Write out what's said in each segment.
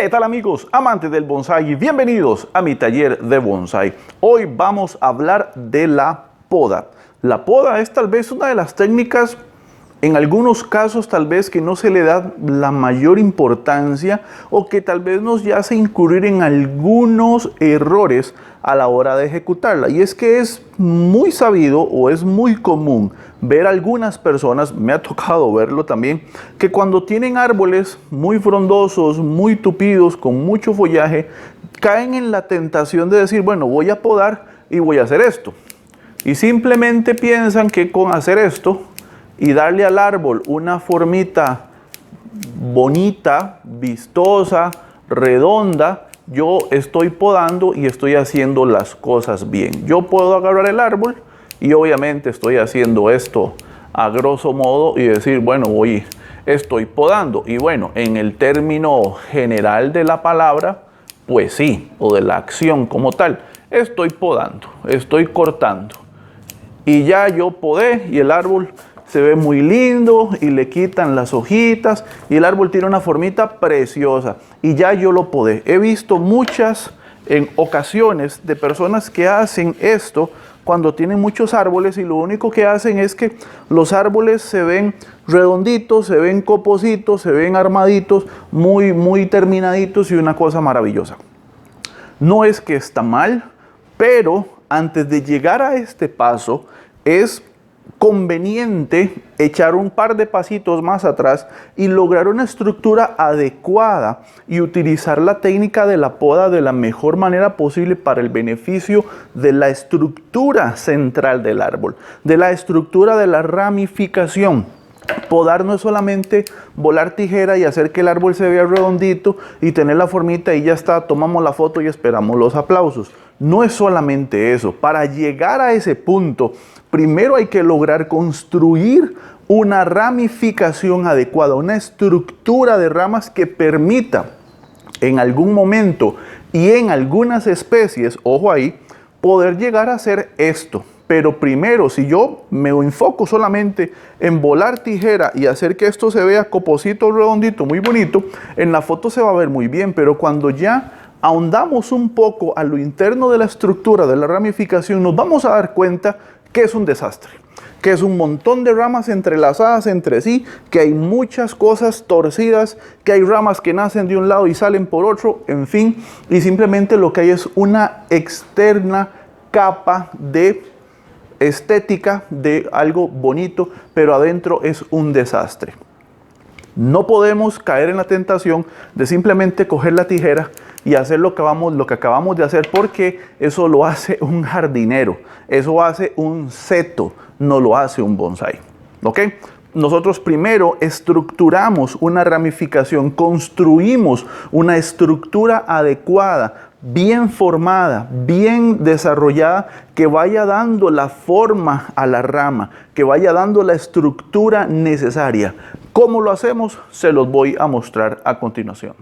¿Qué tal amigos, amantes del bonsái? Bienvenidos a mi taller de bonsái. Hoy vamos a hablar de la poda. La poda es tal vez una de las técnicas, en algunos casos tal vez que no se le da la mayor importancia o que tal vez nos hace incurrir en algunos errores a la hora de ejecutarla. Y es que es muy sabido o es muy común ver algunas personas, me ha tocado verlo también, que cuando tienen árboles muy frondosos, muy tupidos, con mucho follaje, caen en la tentación de decir, bueno, voy a podar y voy a hacer esto. Y simplemente piensan que con hacer esto y darle al árbol una formita bonita, vistosa, redonda, yo estoy podando y estoy haciendo las cosas bien. Yo puedo agarrar el árbol y obviamente estoy haciendo esto a grosso modo y decir, bueno, estoy podando. Y bueno, en el término general de la palabra, pues sí, o de la acción como tal, estoy podando, estoy cortando. Y ya yo podé y el árbol se ve muy lindo y le quitan las hojitas y el árbol tiene una formita preciosa y ya yo lo podé. He visto muchas ocasiones de personas que hacen esto cuando tienen muchos árboles y lo único que hacen es que los árboles se ven redonditos, se ven copositos, se ven armaditos, muy terminaditos y una cosa maravillosa. No es que está mal, pero antes de llegar a este paso es conveniente echar un par de pasitos más atrás y lograr una estructura adecuada y utilizar la técnica de la poda de la mejor manera posible para el beneficio de la estructura central del árbol, de la estructura de la ramificación. Podar no es solamente volar tijera y hacer que el árbol se vea redondito y tener la formita y ya está, tomamos la foto y esperamos los aplausos. No es solamente eso. Para llegar a ese punto, primero hay que lograr construir una ramificación adecuada, una estructura de ramas que permita en algún momento y en algunas especies, ojo ahí, poder llegar a hacer esto. Pero primero, si yo me enfoco solamente en volar tijera y hacer que esto se vea coposito, redondito, muy bonito, en la foto se va a ver muy bien, pero cuando ya ahondamos un poco a lo interno de la estructura de la ramificación, nos vamos a dar cuenta que es un desastre, que es un montón de ramas entrelazadas entre sí, que hay muchas cosas torcidas, que hay ramas que nacen de un lado y salen por otro, en fin, y simplemente lo que hay es una externa capa de estética de algo bonito, pero adentro es un desastre. No podemos caer en la tentación de simplemente coger la tijera y hacer lo que acabamos de hacer, porque eso lo hace un jardinero, eso hace un seto, no lo hace un bonsái. ¿Ok? Nosotros primero estructuramos una ramificación, construimos una estructura adecuada, bien formada, bien desarrollada, que vaya dando la forma a la rama, que vaya dando la estructura necesaria. ¿Cómo lo hacemos? Se los voy a mostrar a continuación.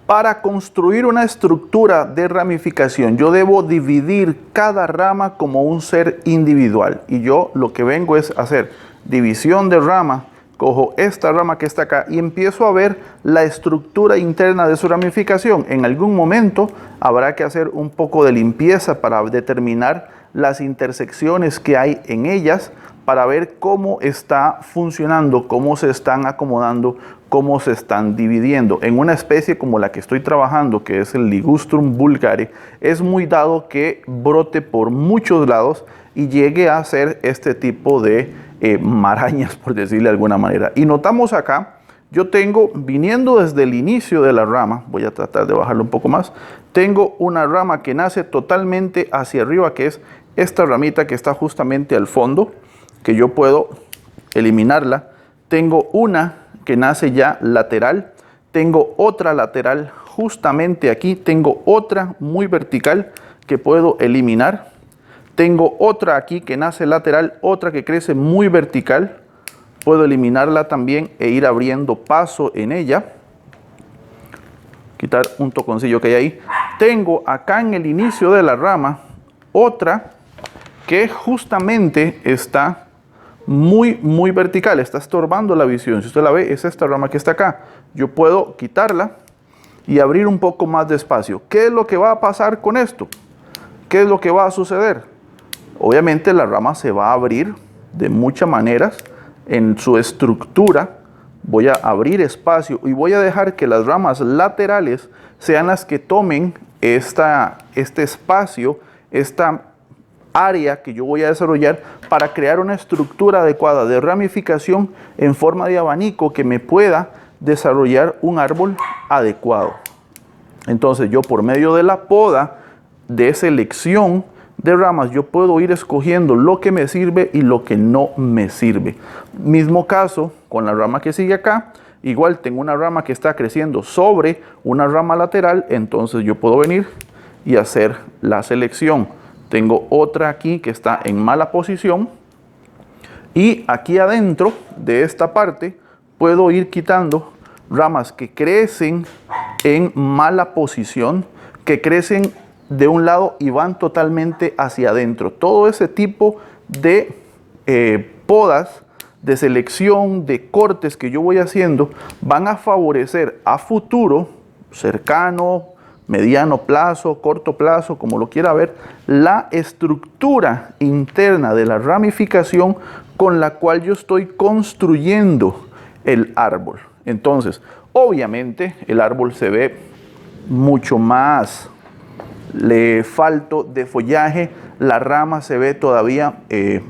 Para construir una estructura de ramificación, yo debo dividir cada rama como un ser individual. Y yo lo que vengo es hacer división de rama. Cojo esta rama que está acá y empiezo a ver la estructura interna de su ramificación. En algún momento habrá que hacer un poco de limpieza para determinar las intersecciones que hay en ellas, para ver cómo está funcionando, cómo se están acomodando, cómo se están dividiendo. En una especie como la que estoy trabajando, que es el Ligustrum vulgare, es muy dado que brote por muchos lados y llegue a ser este tipo de marañas, por decirle de alguna manera. Y notamos acá, yo tengo, viniendo desde el inicio de la rama, voy a tratar de bajarlo un poco más, tengo una rama que nace totalmente hacia arriba, que es esta ramita que está justamente al fondo, que yo puedo eliminarla. Tengo una que nace ya lateral, tengo otra lateral justamente aquí, tengo otra muy vertical que puedo eliminar. Tengo otra aquí que nace lateral, otra que crece muy vertical. Puedo eliminarla también e ir abriendo paso en ella. Quitar un toconcillo que hay ahí. Tengo acá en el inicio de la rama otra que justamente está muy vertical, está estorbando la visión. Si usted la ve, es esta rama que está acá. Yo puedo quitarla y abrir un poco más de espacio. ¿Qué es lo que va a pasar con esto? ¿Qué es lo que va a suceder? Obviamente la rama se va a abrir de muchas maneras en su estructura. Voy a abrir espacio y voy a dejar que las ramas laterales sean las que tomen este espacio, esta área que yo voy a desarrollar para crear una estructura adecuada de ramificación en forma de abanico que me pueda desarrollar un árbol adecuado. Entonces yo, por medio de la poda de selección de ramas, yo puedo ir escogiendo lo que me sirve y lo que no me sirve. Mismo caso con la rama que sigue acá. Igual tengo una rama que está creciendo sobre una rama lateral, entonces yo puedo venir y hacer la selección. Tengo otra aquí que está en mala posición y aquí adentro de esta parte puedo ir quitando ramas que crecen en mala posición, que crecen de un lado y van totalmente hacia adentro. Todo ese tipo de podas, de selección, de cortes que yo voy haciendo, van a favorecer a futuro, cercano, mediano plazo, corto plazo, como lo quiera ver, la estructura interna de la ramificación con la cual yo estoy construyendo el árbol. Entonces, obviamente, el árbol se ve mucho más falto de follaje, la rama se ve todavía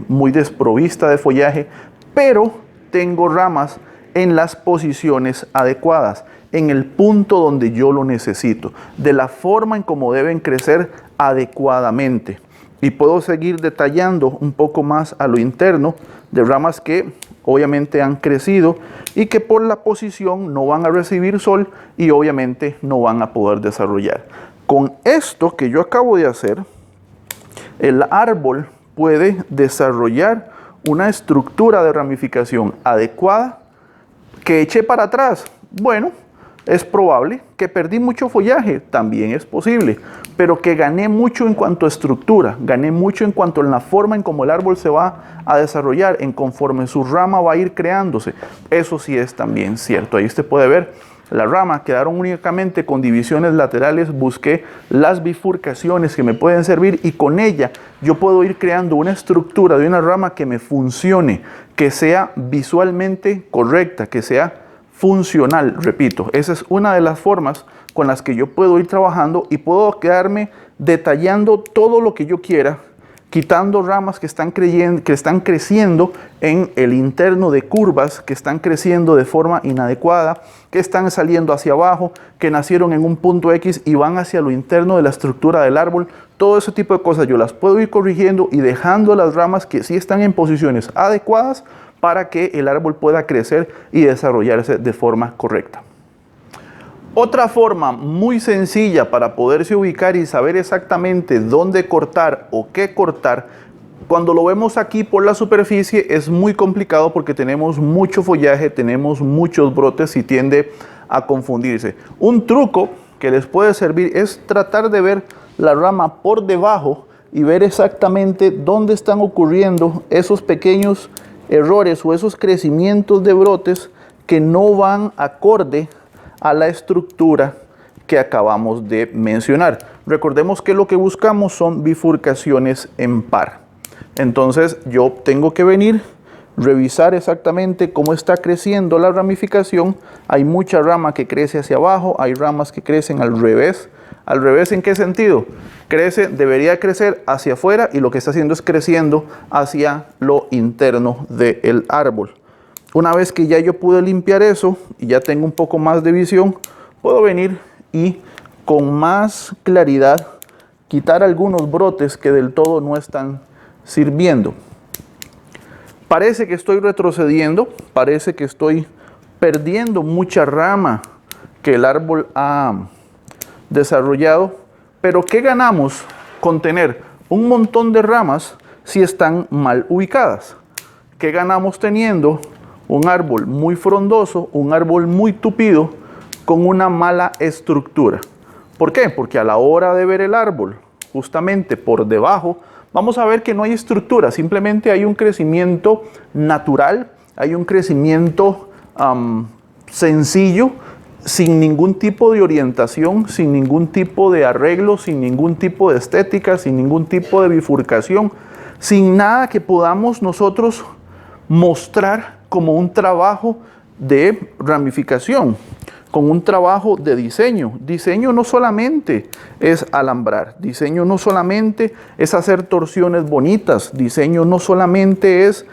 muy desprovista de follaje, pero tengo ramas en las posiciones adecuadas, en el punto donde yo lo necesito, de la forma en cómo deben crecer adecuadamente. Y puedo seguir detallando un poco más a lo interno de ramas que obviamente han crecido y que por la posición no van a recibir sol y obviamente no van a poder desarrollar. Con esto que yo acabo de hacer, el árbol puede desarrollar una estructura de ramificación adecuada. ¿Que eché para atrás? Bueno, es probable. ¿Que perdí mucho follaje? También es posible. Pero que gané mucho en cuanto a estructura, gané mucho en cuanto a la forma en cómo el árbol se va a desarrollar, en conforme su rama va a ir creándose. Eso sí es también cierto. Ahí usted puede ver la rama, quedaron únicamente con divisiones laterales, busqué las bifurcaciones que me pueden servir y con ella yo puedo ir creando una estructura de una rama que me funcione, que sea visualmente correcta, que sea funcional. Repito, esa es una de las formas con las que yo puedo ir trabajando y puedo quedarme detallando todo lo que yo quiera, quitando ramas que están creciendo en el interno de curvas, que están creciendo de forma inadecuada, que están saliendo hacia abajo, que nacieron en un punto X y van hacia lo interno de la estructura del árbol. Todo ese tipo de cosas yo las puedo ir corrigiendo y dejando las ramas que sí están en posiciones adecuadas para que el árbol pueda crecer y desarrollarse de forma correcta. Otra forma muy sencilla para poderse ubicar y saber exactamente dónde cortar o qué cortar, cuando lo vemos aquí por la superficie es muy complicado porque tenemos mucho follaje, tenemos muchos brotes y tiende a confundirse. Un truco que les puede servir es tratar de ver la rama por debajo y ver exactamente dónde están ocurriendo esos pequeños errores o esos crecimientos de brotes que no van acorde a la estructura que acabamos de mencionar. Recordemos que lo que buscamos son bifurcaciones en par. Entonces yo tengo que venir, revisar exactamente cómo está creciendo la ramificación. Hay mucha rama que crece hacia abajo, hay ramas que crecen al revés. ¿Al revés en qué sentido? Debería crecer hacia afuera y lo que está haciendo es creciendo hacia lo interno del árbol. Una vez que ya yo pude limpiar eso y ya tengo un poco más de visión, puedo venir y con más claridad quitar algunos brotes que del todo no están sirviendo. Parece que estoy retrocediendo, parece que estoy perdiendo mucha rama que el árbol ha desarrollado, pero ¿qué ganamos con tener un montón de ramas si están mal ubicadas? ¿Qué ganamos teniendo un árbol muy frondoso, un árbol muy tupido, con una mala estructura? ¿Por qué? Porque a la hora de ver el árbol, justamente por debajo, vamos a ver que no hay estructura, simplemente hay un crecimiento natural, hay un crecimiento sencillo sin ningún tipo de orientación, sin ningún tipo de arreglo, sin ningún tipo de estética, sin ningún tipo de bifurcación, sin nada que podamos nosotros mostrar como un trabajo de ramificación, con un trabajo de diseño. Diseño no solamente es alambrar, diseño no solamente es hacer torsiones bonitas, diseño no solamente es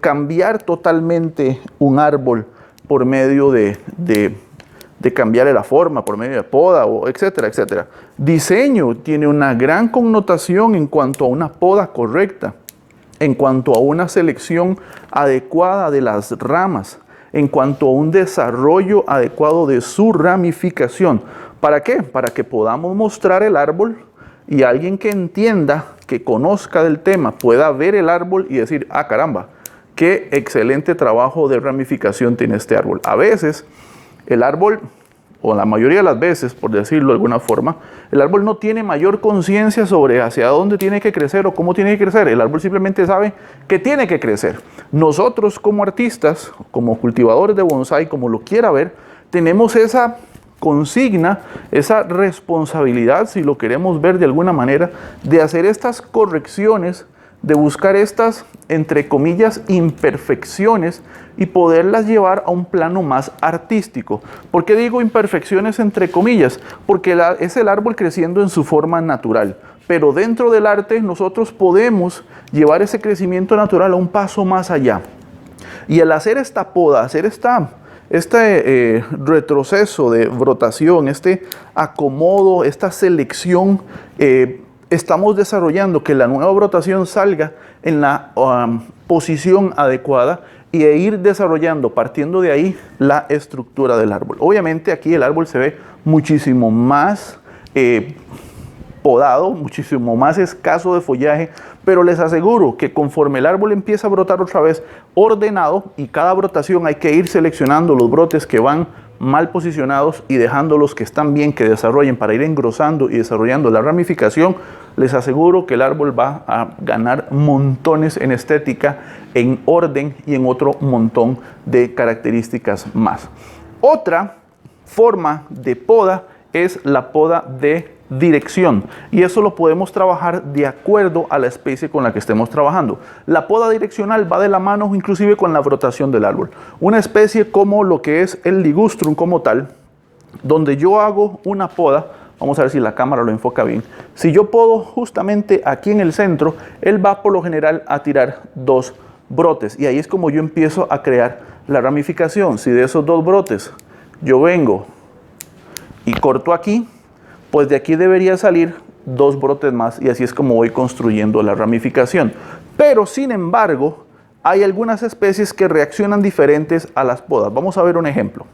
cambiar totalmente un árbol por medio de cambiarle la forma, por medio de poda, o etcétera, etcétera. Diseño tiene una gran connotación en cuanto a una poda correcta, en cuanto a una selección adecuada de las ramas, en cuanto a un desarrollo adecuado de su ramificación. ¿Para qué? Para que podamos mostrar el árbol y alguien que entienda, que conozca del tema, pueda ver el árbol y decir, ah, caramba, qué excelente trabajo de ramificación tiene este árbol. A veces, el árbol, o la mayoría de las veces, por decirlo de alguna forma, el árbol no tiene mayor conciencia sobre hacia dónde tiene que crecer o cómo tiene que crecer. El árbol simplemente sabe que tiene que crecer. Nosotros como artistas, como cultivadores de bonsái, como lo quiera ver, tenemos esa consigna, esa responsabilidad, si lo queremos ver de alguna manera, de hacer estas correcciones, de buscar estas, entre comillas, imperfecciones y poderlas llevar a un plano más artístico. ¿Por qué digo imperfecciones entre comillas? Porque es el árbol creciendo en su forma natural. Pero dentro del arte nosotros podemos llevar ese crecimiento natural a un paso más allá. Y al hacer esta poda, hacer este retroceso de brotación, este acomodo, esta selección, estamos desarrollando que la nueva brotación salga en la posición adecuada y ir desarrollando, partiendo de ahí, la estructura del árbol. Obviamente aquí el árbol se ve muchísimo más podado, muchísimo más escaso de follaje, pero les aseguro que conforme el árbol empieza a brotar otra vez ordenado, y cada brotación hay que ir seleccionando los brotes que van mal posicionados y dejando los que están bien que desarrollen para ir engrosando y desarrollando la ramificación, les aseguro que el árbol va a ganar montones en estética, en orden y en otro montón de características más. Otra forma de poda es la poda de dirección, y eso lo podemos trabajar de acuerdo a la especie con la que estemos trabajando. La poda direccional va de la mano inclusive con la brotación del árbol. Una especie como lo que es el ligustrum como tal, donde yo hago una poda, vamos a ver si la cámara lo enfoca bien. Si yo podo justamente aquí en el centro, él va por lo general a tirar dos brotes, y ahí es como yo empiezo a crear la ramificación. Si de esos dos brotes yo vengo y corto aquí, pues de aquí debería salir dos brotes más, y así es como voy construyendo la ramificación. Pero sin embargo, hay algunas especies que reaccionan diferentes a las podas. Vamos a ver un ejemplo.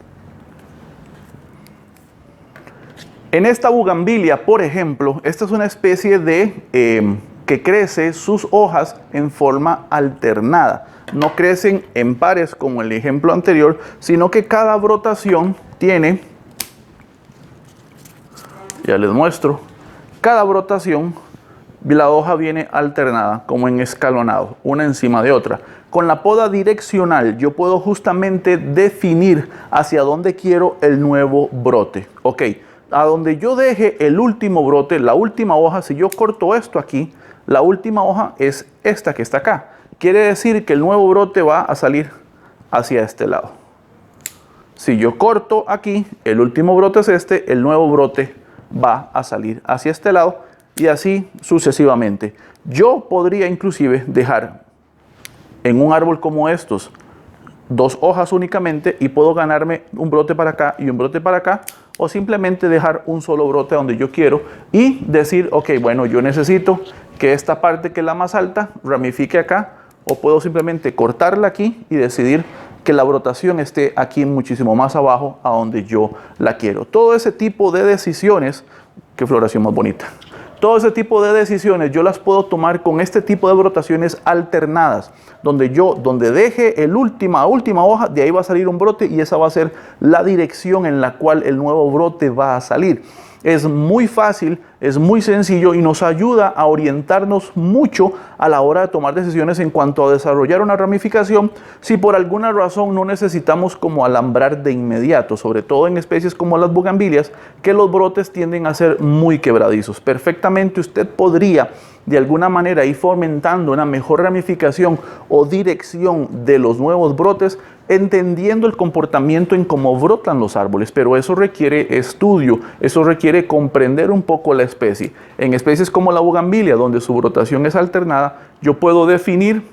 En esta bugambilia, por ejemplo, esta es una especie de que crece sus hojas en forma alternada. No crecen en pares como el ejemplo anterior, sino que cada brotación tiene, ya les muestro, cada brotación, la hoja viene alternada, como en escalonado, una encima de otra. Con la poda direccional yo puedo justamente definir hacia dónde quiero el nuevo brote. Ok, a donde yo deje el último brote, la última hoja, si yo corto esto aquí, la última hoja es esta que está acá. Quiere decir que el nuevo brote va a salir hacia este lado. Si yo corto aquí, el último brote es este, el nuevo brote va a salir hacia este lado, y así sucesivamente. Yo podría inclusive dejar en un árbol como estos dos hojas únicamente, y puedo ganarme un brote para acá y un brote para acá, o simplemente dejar un solo brote donde yo quiero y decir, ok, bueno, yo necesito que esta parte que es la más alta ramifique acá, o puedo simplemente cortarla aquí y decidir que la brotación esté aquí muchísimo más abajo, a donde yo la quiero. Todo ese tipo de decisiones, qué floración más bonita. Todo ese tipo de decisiones yo las puedo tomar con este tipo de brotaciones alternadas, donde deje la última hoja, de ahí va a salir un brote, y esa va a ser la dirección en la cual el nuevo brote va a salir. Es muy fácil Es muy sencillo y nos ayuda a orientarnos mucho a la hora de tomar decisiones en cuanto a desarrollar una ramificación si por alguna razón no necesitamos como alambrar de inmediato, sobre todo en especies como las bugambilias, que los brotes tienden a ser muy quebradizos. Perfectamente usted podría de alguna manera ir fomentando una mejor ramificación o dirección de los nuevos brotes, entendiendo el comportamiento en cómo brotan los árboles, pero eso requiere estudio, eso requiere comprender un poco la especie. En especies como la bugambilia, donde su brotación es alternada, yo puedo definir,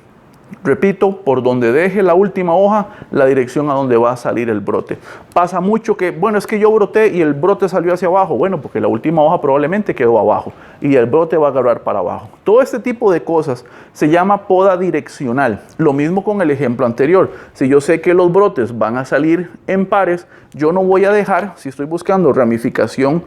repito, por donde deje la última hoja, la dirección a donde va a salir el brote. Pasa mucho que, bueno, es que yo broté y el brote salió hacia abajo. Bueno, porque la última hoja probablemente quedó abajo y el brote va a agarrar para abajo. Todo este tipo de cosas se llama poda direccional. Lo mismo con el ejemplo anterior. Si yo sé que los brotes van a salir en pares, yo no voy a dejar, si estoy buscando ramificación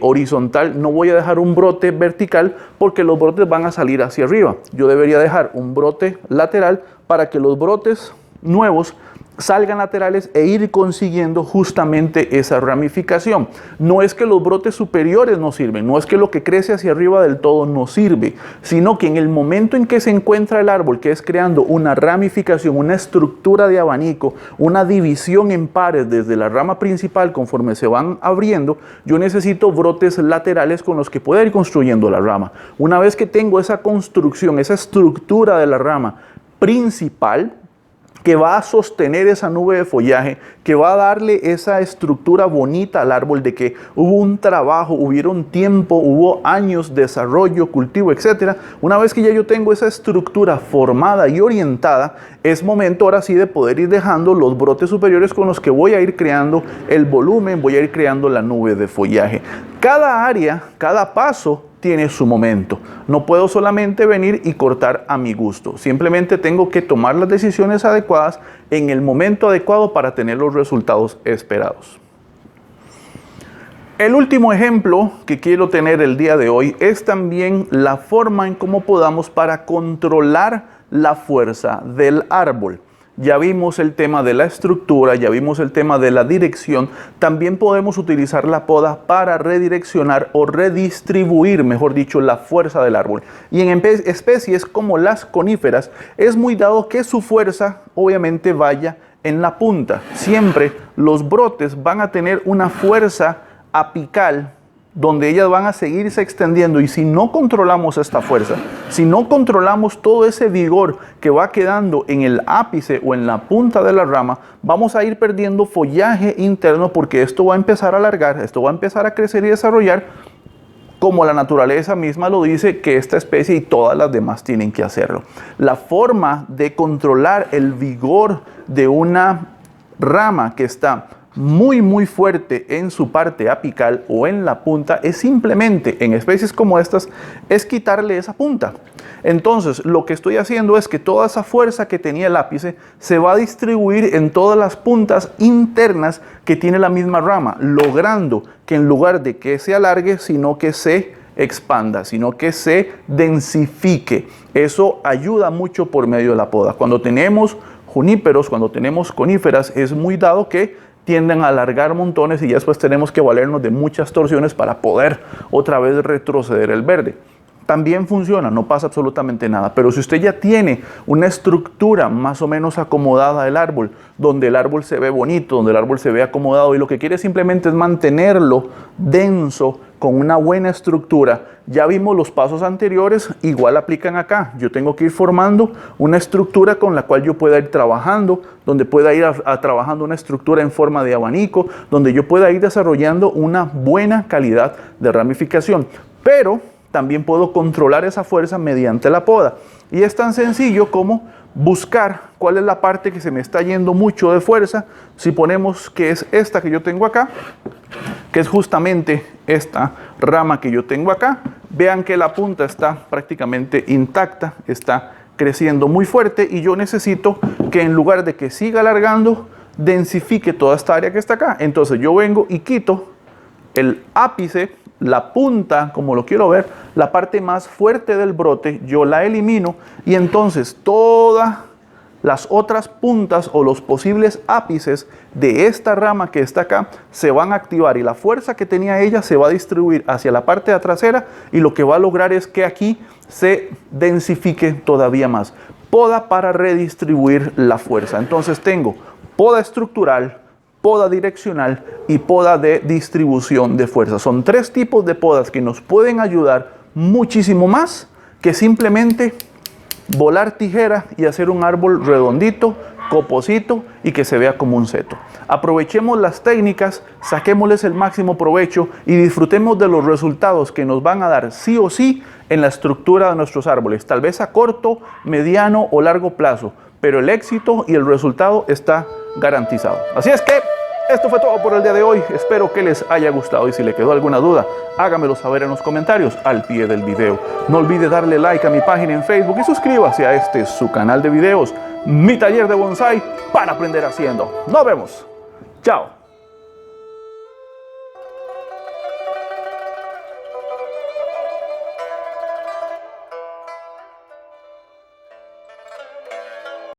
horizontal, no voy a dejar un brote vertical porque los brotes van a salir hacia arriba. Yo debería dejar un brote lateral para que los brotes nuevos salgan laterales e ir consiguiendo justamente esa ramificación. No es que los brotes superiores no sirven, no es que lo que crece hacia arriba del todo no sirve, sino que en el momento en que se encuentra el árbol, que es creando una ramificación, una estructura de abanico, una división en pares desde la rama principal conforme se van abriendo, yo necesito brotes laterales con los que pueda ir construyendo la rama. Una vez que tengo esa construcción, esa estructura de la rama principal, que va a sostener esa nube de follaje, que va a darle esa estructura bonita al árbol, de que hubo un trabajo, hubieron tiempo, hubo años, desarrollo, cultivo, etc. Una vez que ya yo tengo esa estructura formada y orientada, es momento ahora sí de poder ir dejando los brotes superiores con los que voy a ir creando el volumen, voy a ir creando la nube de follaje. Cada área, cada paso tiene su momento. No puedo solamente venir y cortar a mi gusto. Simplemente tengo que tomar las decisiones adecuadas en el momento adecuado para tener los resultados esperados. El último ejemplo que quiero tener el día de hoy es también la forma en cómo podamos para controlar la fuerza del árbol. Ya vimos el tema de la estructura, ya vimos el tema de la dirección. También podemos utilizar la poda para redireccionar o redistribuir, mejor dicho, la fuerza del árbol. Y en especies como las coníferas, es muy dado que su fuerza obviamente vaya en la punta. Siempre los brotes van a tener una fuerza apical donde ellas van a seguirse extendiendo, y si no controlamos esta fuerza, si no controlamos todo ese vigor que va quedando en el ápice o en la punta de la rama, vamos a ir perdiendo follaje interno, porque esto va a empezar a alargar, esto va a empezar a crecer y desarrollar, como la naturaleza misma lo dice, que esta especie y todas las demás tienen que hacerlo. La forma de controlar el vigor de una rama que está muy fuerte en su parte apical o en la punta es simplemente, en especies como estas, es quitarle esa punta. Entonces lo que estoy haciendo es que toda esa fuerza que tenía el ápice se va a distribuir en todas las puntas internas que tiene la misma rama, logrando que en lugar de que se alargue, sino que se expanda, sino que se densifique. Eso ayuda mucho por medio de la poda. Cuando tenemos juníperos, cuando tenemos coníferas, es muy dado que tienden a alargar montones y ya después tenemos que valernos de muchas torsiones para poder otra vez retroceder el verde. También funciona, no pasa absolutamente nada, pero si usted ya tiene una estructura más o menos acomodada del árbol, donde el árbol se ve bonito, donde el árbol se ve acomodado y lo que quiere simplemente es mantenerlo denso, con una buena estructura, ya vimos los pasos anteriores, igual aplican acá. Yo tengo que ir formando una estructura con la cual yo pueda ir trabajando, donde pueda ir trabajando una estructura en forma de abanico, donde yo pueda ir desarrollando una buena calidad de ramificación. Pero también puedo controlar esa fuerza mediante la poda. Y es tan sencillo como buscar cuál es la parte que se me está yendo mucho de fuerza. Si ponemos que es esta que yo tengo acá, que es justamente esta rama que yo tengo acá, vean que la punta está prácticamente intacta, está creciendo muy fuerte, y yo necesito que en lugar de que siga alargando, densifique toda esta área que está acá. Entonces yo vengo y quito el ápice, la punta, como lo quiero ver, la parte más fuerte del brote, yo la elimino, y entonces toda las otras puntas o los posibles ápices de esta rama que está acá se van a activar y la fuerza que tenía ella se va a distribuir hacia la parte de trasera y lo que va a lograr es que aquí se densifique todavía más. Poda para redistribuir la fuerza. Entonces tengo poda estructural, poda direccional y poda de distribución de fuerza. Son 3 tipos de podas que nos pueden ayudar muchísimo más que simplemente volar tijera y hacer un árbol redondito, coposito y que se vea como un seto. Aprovechemos las técnicas, saquémosles el máximo provecho y disfrutemos de los resultados que nos van a dar sí o sí en la estructura de nuestros árboles, tal vez a corto, mediano o largo plazo, pero el éxito y el resultado está garantizado. Así es que esto fue todo por el día de hoy. Espero que les haya gustado y si le quedó alguna duda, hágamelo saber en los comentarios al pie del video. No olvide darle like a mi página en Facebook y suscríbase a este su canal de videos, Mi Taller de Bonsai, para aprender haciendo. Nos vemos. Chao.